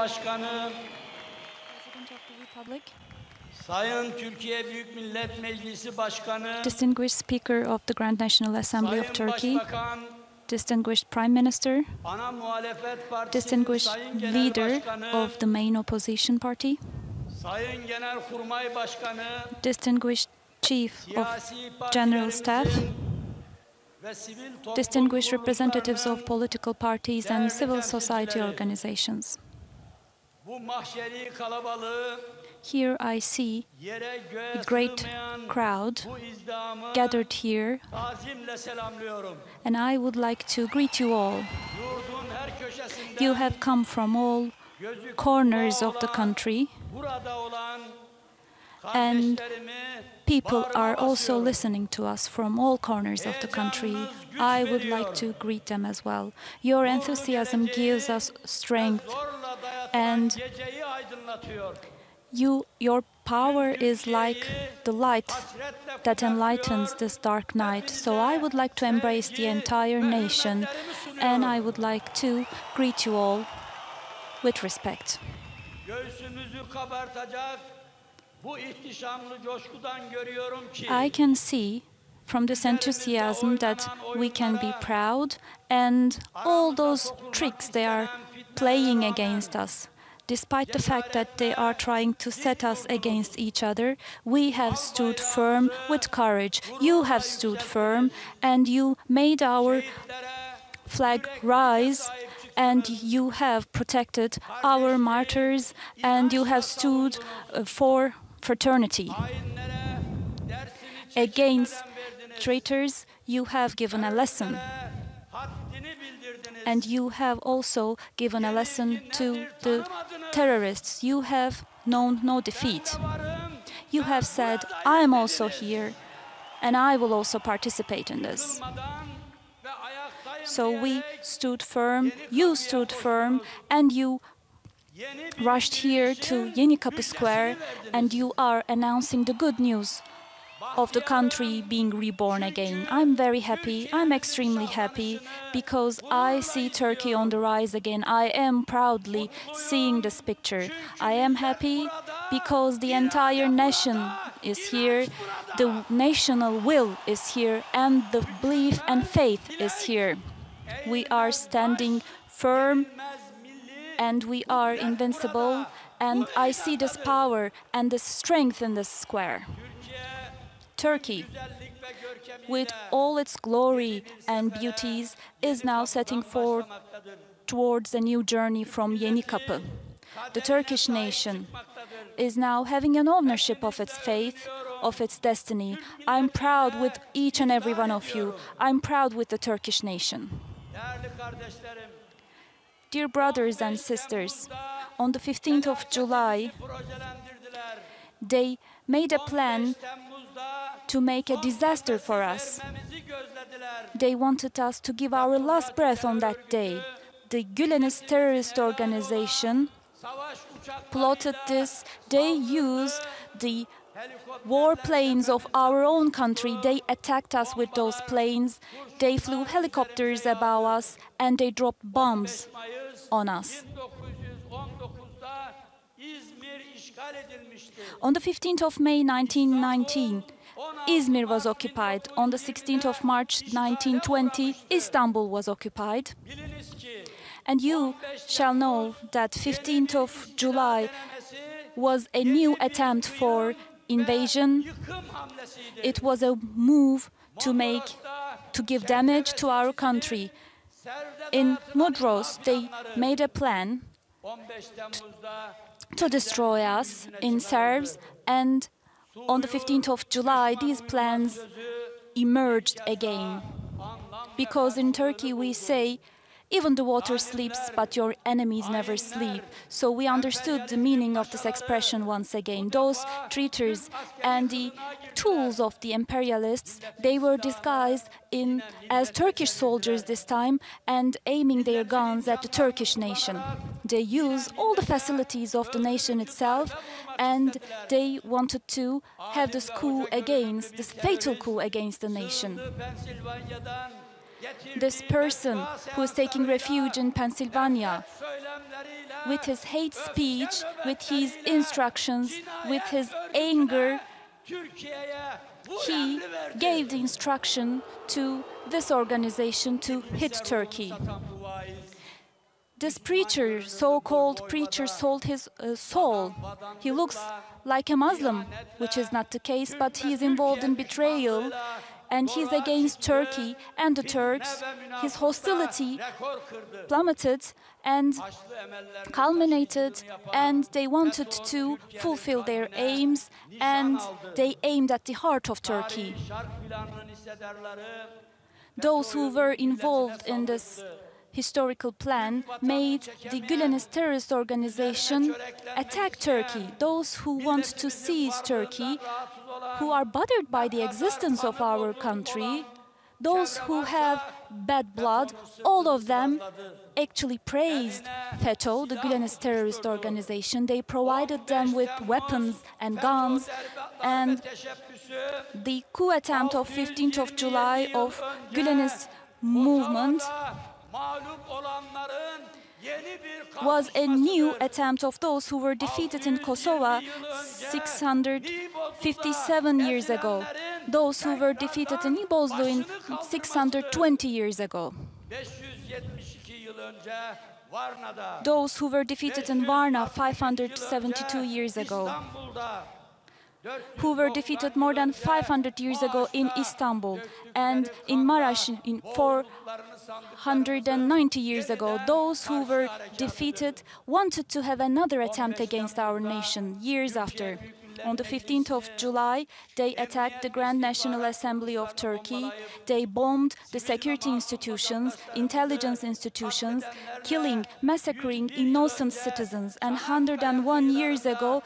Başkanı, President of the Republic, Sayın Türkiye Büyük Millet Meclisi Başkanı, distinguished Speaker of the Grand National Assembly of Sayın Turkey, Başbakan, distinguished Prime Minister, Ana Muhalefet Partisi'nin distinguished Sayın Genel Leader Başkanı, of the main opposition party, Sayın Genelkurmay Başkanı, distinguished Chief of siyasi General Staff, partilerimizin ve sivil toplum distinguished representatives of kuruluşlarının political parties and civil society organizations. bu mahşeri kalabalığı, Here I see yere göğe a great sığmayan crowd bu izdihamı gathered here, tazimle selamlıyorum. and I would like to greet you all. Yurdun her köşesinden You have come from all gözü corners kulağı of the olan, country, burada olan and kardeşlerimi people bağrıma are also basıyorum. listening to us from all corners of the country. I would like to greet them as well. Your enthusiasm gives us strength, Zorla dayatılan and geceyi aydınlatıyor. your power is like the light that enlightens this dark night. So I would like to embrace the entire nation, and I would like to greet you all with respect. Göğsümüzü kabartacak bu ihtişamlı coşkudan görüyorum ki I can see from this enthusiasm that we can be proud, and all those tricks they are playing against us. Despite the fact that they are trying to set us against each other, we have stood firm with courage. You have stood firm, and you made our flag rise, and you have protected our martyrs, and you have stood for fraternity. hainlere dersini Against çekmeden verdiniz. traitors, you have given a lesson, Haddini bildirdiniz. and you have also given a lesson to the terrorists. You have known no defeat. Varım, You have said, I am also here, and I will also participate in this. durmadan ve ayaktayım So we diyerek stood firm, you stood firm, and you yeni bir rushed here to Yenikapı Square, and you are announcing the good news of the country being reborn again. I'm very happy, I'm extremely happy, because I see Turkey on the rise again. I am proudly seeing this picture. I am happy because the entire nation is here, the national will is here, and the belief and faith is here. We are standing firm, and we are invincible, and I see this power and this strength in this square. Turkey, with all its glory and beauties, is now setting forward towards a new journey from Yenikapı. The Turkish nation is now having an ownership of its faith, of its destiny. I'm proud with each and every one of you. I'm proud with the Turkish nation. değerli kardeşlerim, Dear brothers and sisters, on the 15th of July, projelendirdiler. they made a plan 15 Temmuz'da to make a disaster for us. vermemizi gözlediler. They wanted us to give our last breath on that day. The Gülenist terrorist organization Savaş uçaklarıyla plotted this. They used the warplanes of our own country. They attacked us with those planes. They flew helicopters above us, and they dropped bombs Mayıs on us. 1919'da İzmir işgal edilmişti. On the 15th of May 1919, Izmir was occupied. On the 16th of March 1920, Istanbul was occupied. Biliniz ki And you shall know that 15th of July was a new attempt for invasion. yıkım hamlesiydi. It was a move to give damage to our country. In Mudros, they made a plan 15 Temmuz'da to destroy us in Serbs, and on the 15th of July, these plans emerged again. Because in Turkey we say, even the water sleeps, but your enemies never sleep. So we understood the meaning of this expression once again. Those traitors and the tools of the imperialists, they were disguised as Turkish soldiers this time and aiming their guns at the Turkish nation. They used all the facilities of the nation itself, and they wanted to have this fatal coup against the nation. This person who is taking refuge in Pennsylvania with his hate speech, with his instructions, with his anger, he gave the instruction to this organization to hit Turkey. This preacher, so-called preacher, sold his soul. He looks like a Muslim, which is not the case, but he is involved in betrayal, and he's against Turkey and the Turks. His hostility plummeted and culminated, and they wanted to fulfill their aims, and they aimed at the heart of Turkey. Those who were involved in this historical plan made the Gülenist terrorist organization attack Turkey. Those who want to seize Turkey, who are bothered by the existence of our country, those who have bad blood, all of them actually praised FETÖ, the Gülenist terrorist organization. They provided them with weapons and guns, and the coup attempt of 15th of July of Gülenist movement was a new attempt of those who were defeated in Kosovo 657 years ago, those who were defeated in Ibozlu in 620 years ago, those who were defeated in Varna 572 years ago, who were defeated more than 500 years ago in Istanbul, and in Maraş in 490 years ago. Those who were defeated wanted to have another attempt against our nation years after. On the 15th of July, they attacked the Grand National Assembly of Turkey. They bombed the security institutions, intelligence institutions, killing, massacring innocent citizens. And 101 years ago,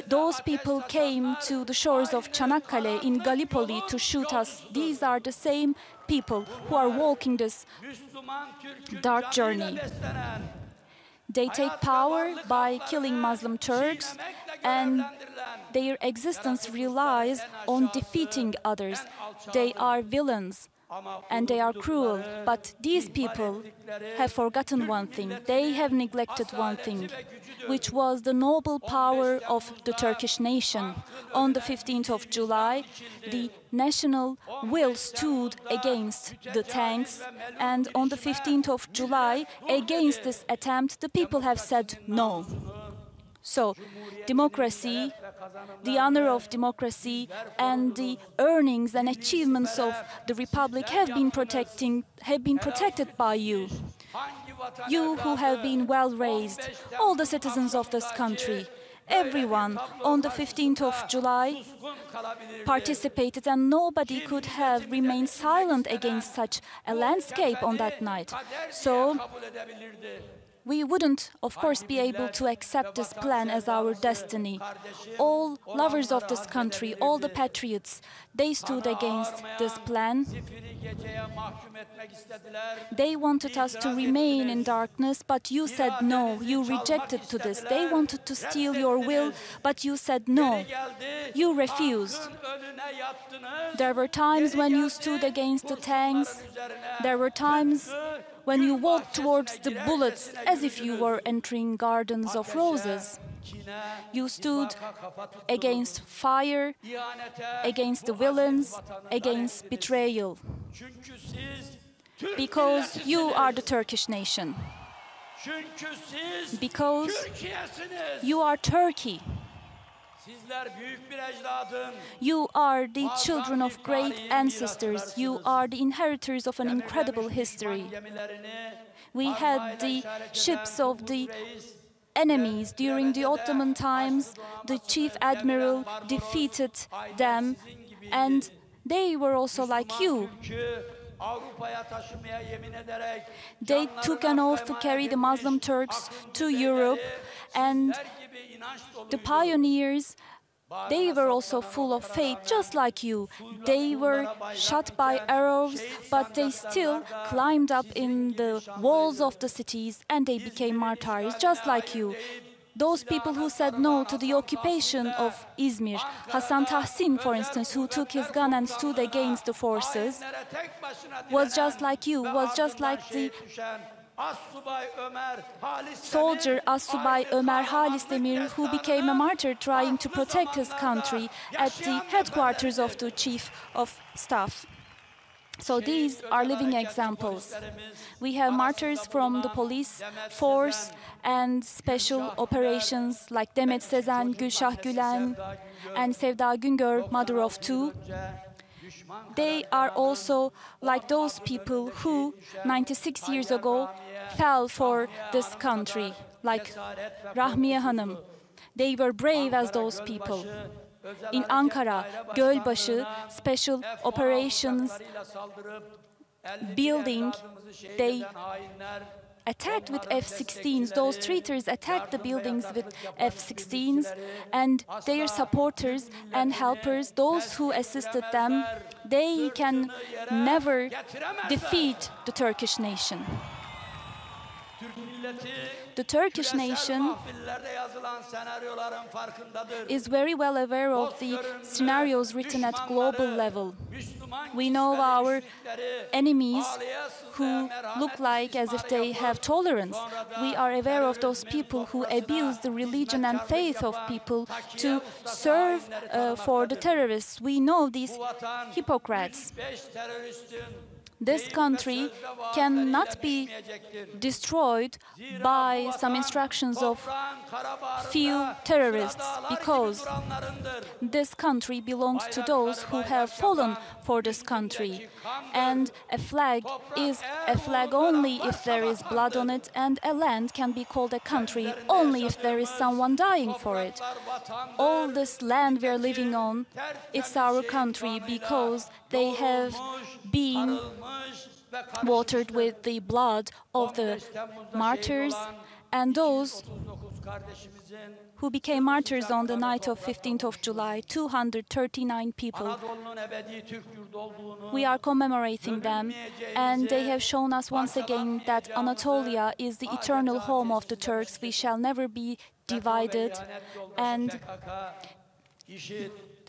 those people came to the shores of Çanakkale in Gallipoli to shoot us. These are the same people who are walking this dark journey. They take power by killing Muslim Turks, and their existence relies on defeating others. They are villains and they are cruel, but these people have forgotten one thing. They have neglected one thing, which was the noble power of the Turkish nation. On the 15th of July, the national will stood against the tanks, and on the 15th of July, against this attempt, the people have said no. So, democracy, the honor of democracy, and the earnings and achievements of the Republic have been protected by you. You who have been well raised, all the citizens of this country, everyone on the 15th of July participated, and nobody could have remained silent against such a landscape on that night. So, we wouldn't, of course, be able to accept this plan as our destiny. All lovers of this country, all the patriots, they stood against this plan. They wanted us to remain in darkness, but you said no. You rejected to this. They wanted to steal your will, but you said no. You refused. There were times when you stood against the tanks. There were times when you walked towards the bullets as if you were entering gardens of roses. You stood against fire, against the villains, against betrayal. Because you are the Turkish nation. Because you are Turkey. You are the children of great ancestors. You are the inheritors of an incredible history. We had the ships of the enemies during the Ottoman times. The chief admiral defeated them, and they were also like you. They took an oath to carry the Muslim Turks to Europe, and the pioneers, they were also full of faith, just like you. They were shot by arrows, but they still climbed up in the walls of the cities, and they became martyrs, just like you. Those people who said no to the occupation of Izmir, Hasan Tahsin, for instance, who took his gun and stood against the forces, was just like you, was just like the soldier Assubay Ömer Halis Demir, who became a martyr trying to protect his country at the headquarters of the Chief of Staff. So these are living examples. We have martyrs from the police force and special operations like Demet Sezen, Gülşah Gülen, and Sevda Güngör, mother of two. They are also like those people who 96 years ago fell for this country, like Rahmiye Hanım. They were brave as those people. In Ankara, Gölbaşı Special Operations building, they attacked with F-16s. Those traitors attacked the buildings with F-16s, and their supporters and helpers, those who assisted them, they can never defeat the Turkish nation. The Turkish nation is very well aware of the scenarios written at global level. We know our enemies who look like as if they have tolerance. We are aware of those people who abuse the religion and faith of people to serve for the terrorists. We know these hypocrites. This country cannot be destroyed by some instructions of few terrorists, because this country belongs to those who have fallen for this country. And a flag is a flag only if there is blood on it, and a land can be called a country only if there is someone dying for it. All this land we are living on, it's our country because they have been watered with the blood of the martyrs and those who became martyrs on the night of 15th of July, 239 people. We are commemorating them, and they have shown us once again that Anatolia is the eternal home of the Turks. We shall never be divided, and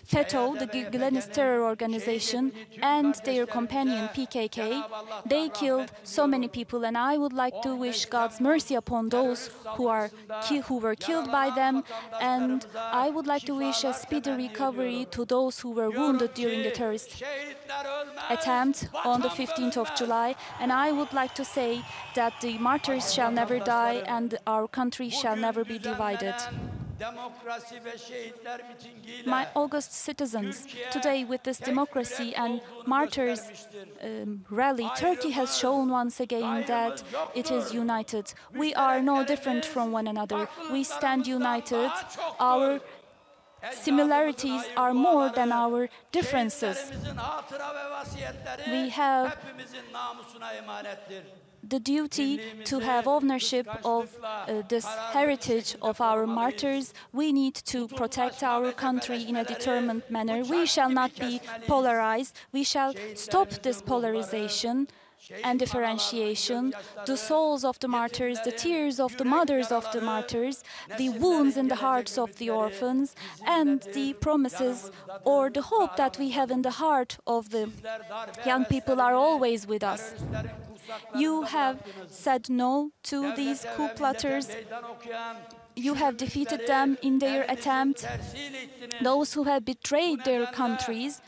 FETÖ, the Gülenist terror organization, and their companion PKK, they killed so many people, and I would like to wish God's mercy upon those who were killed by them, and I would like to wish a speedy recovery to those who were wounded during the terrorist attempt on the 15th of July, and I would like to say that the martyrs shall never die and our country shall never be divided. My august citizens, today with this democracy and martyrs rally, Turkey has shown once again that it is united. We are no different from one another. We stand united. Our similarities are more than our differences. We have the duty to have ownership of this heritage of our martyrs. We need to protect our country in a determined manner. We shall not be polarized. We shall stop this polarization and differentiation. The souls of the martyrs, the tears of the mothers of the martyrs, the wounds in the hearts of the orphans, and the promises or the hope that we have in the heart of the young people are always with us. You have said no to these coup plotters. You have defeated them in their attempt. Those who have betrayed their countries,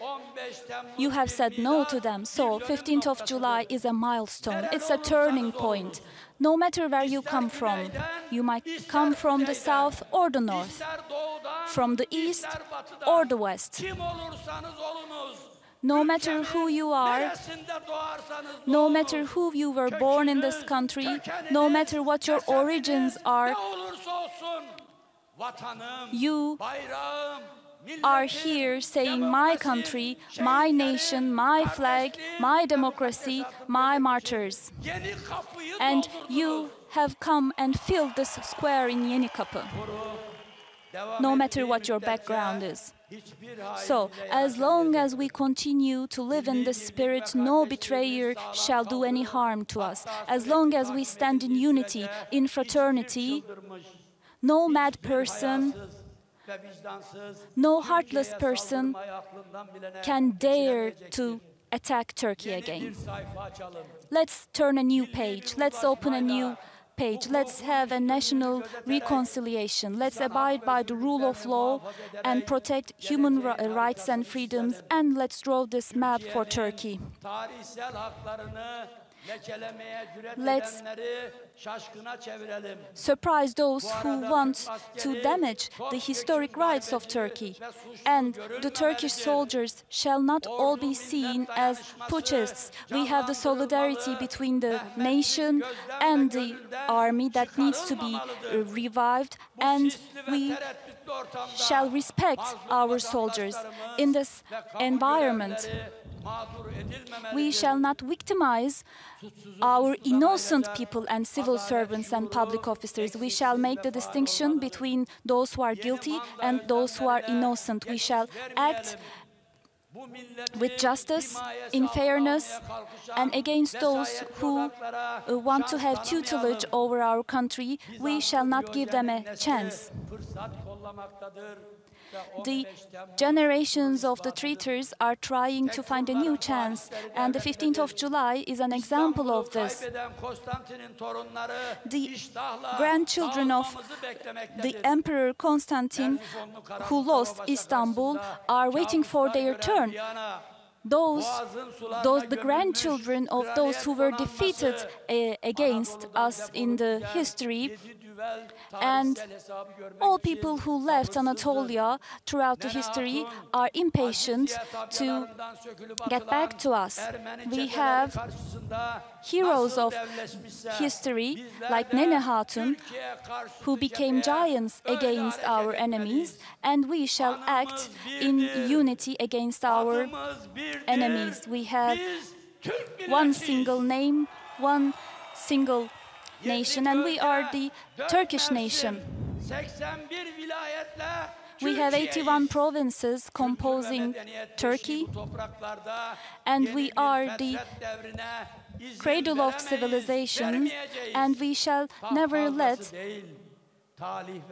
you have said no to them. So 15th of July is a milestone. It's a turning point. No matter where you come from, you might come from the south or the north, from the east or the west. No matter who you are, no matter who you were born in this country, no matter what your origins are, you are here saying my country, my nation, my flag, my democracy, my martyrs. And you have come and filled this square in Yenikapı, no matter what your background is. So, as long as we continue to live in this spirit, no betrayer shall do any harm to us. As long as we stand in unity, in fraternity, no mad person, no heartless person can dare to attack Turkey Yeni bir again. sayfa açalım. Let's turn a new page. Let's open a new page. Let's have a national reconciliation. Let's abide by the rule of law and protect human rights and freedoms. And let's draw this map for Turkey. Tarihsel haklarını lekelemeye cüret Let's edenleri şaşkına çevirelim. Surprise those who want to damage the historic rights of Turkey. And the Turkish soldiers shall not all be seen as putschists. We have the solidarity between the nation and the army that needs to be revived, and we shall respect our soldiers in this environment. We shall not victimize our innocent people and civil servants and public officers. We shall make the distinction between those who are guilty and those who are innocent. We shall act with justice, in fairness, and against those who want to have tutelage over our country. We shall not give them a chance. The generations of the traitors are trying to find a new chance, and the 15th of July is an example of this. The grandchildren of the Emperor Constantine, who lost Istanbul, are waiting for their turn. The grandchildren of those who were defeated against us in the history, and all people who left Anatolia throughout the history are impatient to get back to us. We have heroes of history like Nene Hatun, who became giants against our enemies, and we shall act in unity against our enemies. We have one single name, one single nation, and we are the Turkish nation. We have 81 provinces composing Turkey, and we are the cradle of civilization, and we shall never let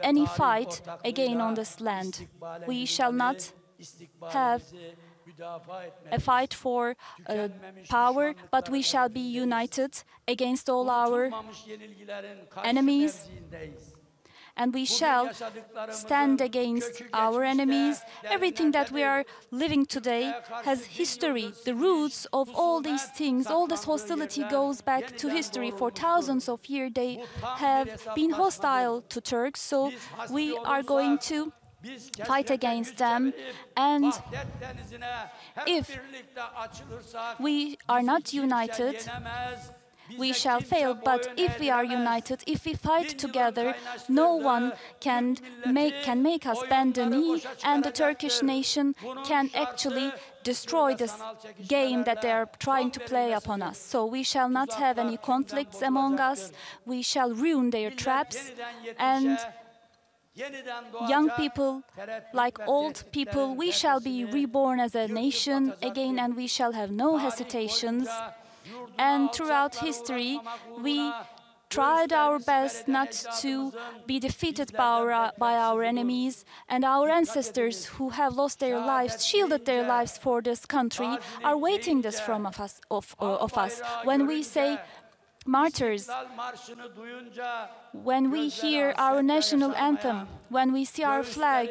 any fight again on this land. We shall not have a fight for power, but we shall be united against all our enemies, and we shall stand against our enemies. Everything that we are living today has history. The roots of all these things, all this hostility goes back to history. For thousands of years they have been hostile to Turks, so we are going to fight against them, and if we are not united, we shall fail. But if we are united, if we fight together, no one can make us bend the knee, and the Turkish nation can actually destroy this game that they are trying to play upon us. So we shall not have any conflicts among us. We shall ruin their traps, and young people, like old people, we shall be reborn as a nation again, and we shall have no hesitations. And throughout history, we tried our best not to be defeated by our enemies, and our ancestors who have lost their lives, shielded their lives for this country, are waiting this from us. When we say Martyrs, when we hear our national anthem, when we see our flag,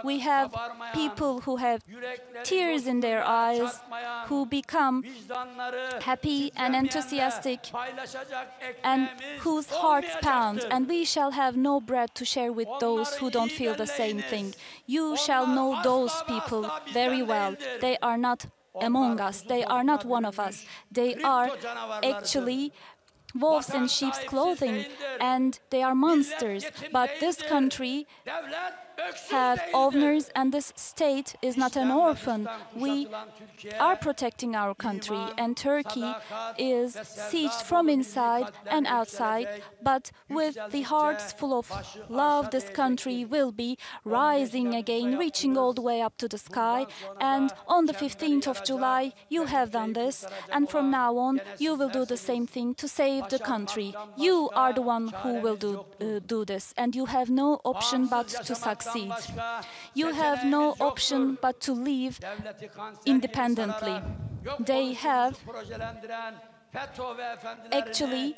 we have people who have tears in their eyes, who become happy and enthusiastic, and whose hearts pound, and we shall have no bread to share with those who don't feel the same thing. You shall know those people very well. They are not among us. They are not one of us. They are actually wolves in sheep's clothing, and they are monsters. But this country have owners, and this state is not an orphan. We are protecting our country, and Turkey is sieged from inside and outside, but with the hearts full of love, this country will be rising again, reaching all the way up to the sky. And on the 15th of July, you have done this, and from now on, you will do the same thing to save the country. You are the one who will do this, and you have no option but to succeed. You have no option but to live independently. they have actually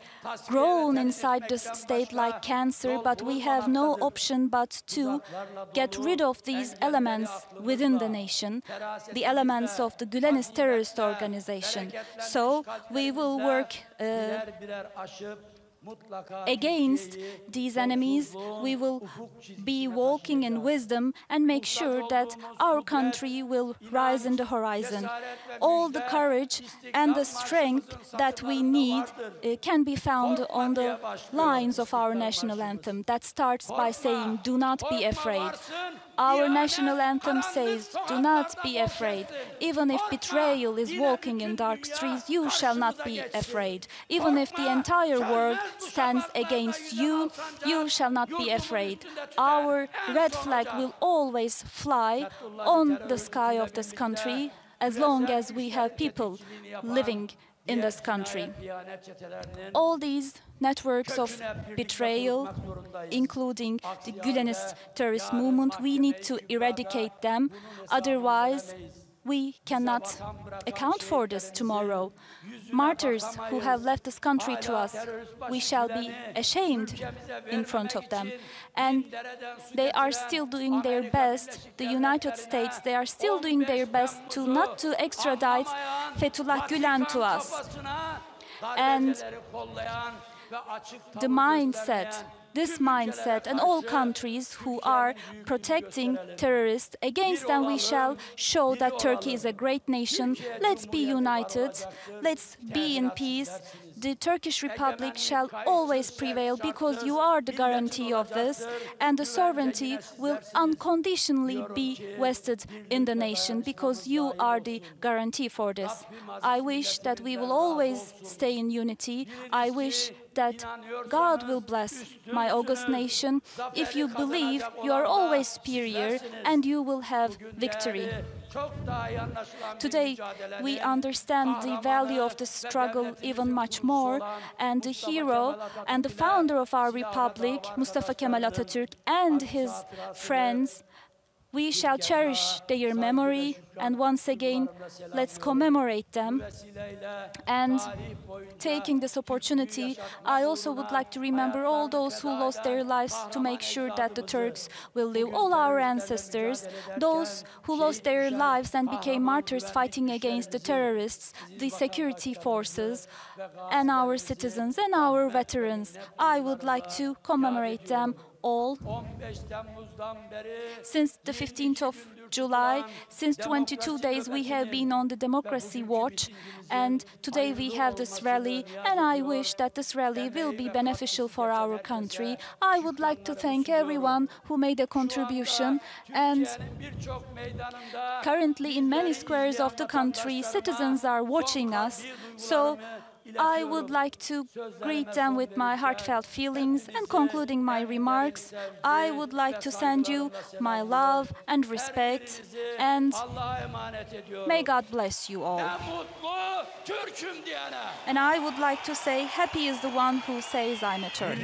grown inside the state like cancer, but we have no option but to get rid of these elements within the nation, the elements of the Gülenist terrorist organization. So we will work against these enemies. We will be walking in wisdom and make sure that our country will rise in the horizon. All the courage and the strength that we need can be found on the lines of our national anthem that starts by saying, "Do not be afraid." Our national anthem says, "Do not be afraid. Even if betrayal is walking in dark streets, you shall not be afraid. Even if the entire world stands against you, you shall not be afraid. Our red flag will always fly on the sky of this country as long as we have people living in this country." All these networks of betrayal, including the Gülenist terrorist movement, we need to eradicate them. Otherwise, we cannot account for this tomorrow. Martyrs who have left this country to us, we shall be ashamed in front of them. And they are still doing their best, the United States, they are still doing their best to not to extradite Fethullah Gülen to us. And the mindset, this mindset, and all countries who are protecting terrorists, against them we shall show that Turkey is a great nation. Let's be united, let's be in peace. The Turkish Republic shall always prevail because you are the guarantee of this, and the sovereignty will unconditionally be vested in the nation because you are the guarantee for this. I wish that we will always stay in unity. I wish that God will bless my august nation. If you believe, you are always superior and you will have victory. Today, we understand the value of the struggle even much more, and the hero and the founder of our republic, Mustafa Kemal Atatürk, and his friends, we shall cherish their memory, and once again, let's commemorate them. And taking this opportunity, I also would like to remember all those who lost their lives to make sure that the Turks will live. All our ancestors, those who lost their lives and became martyrs fighting against the terrorists, the security forces, and our citizens and our veterans. I would like to commemorate them all. Since the 15th of July, since 22 days we have been on the democracy watch, and today we have this rally, and I wish that this rally will be beneficial for our country. I would like to thank everyone who made a contribution, and currently in many squares of the country citizens are watching us, so I would like to greet them with my heartfelt feelings, and concluding my remarks, I would like to send you my love and respect, and may God bless you all. And I would like to say, happy is the one who says I'm a Turk.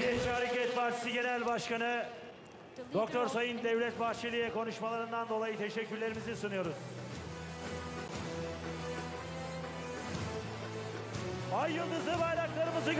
Doktor Sayın Devlet Bahceli'ye konuşmalarından dolayı teşekkürlerimizi sunuyoruz. Ay yıldızı bayraklarımızı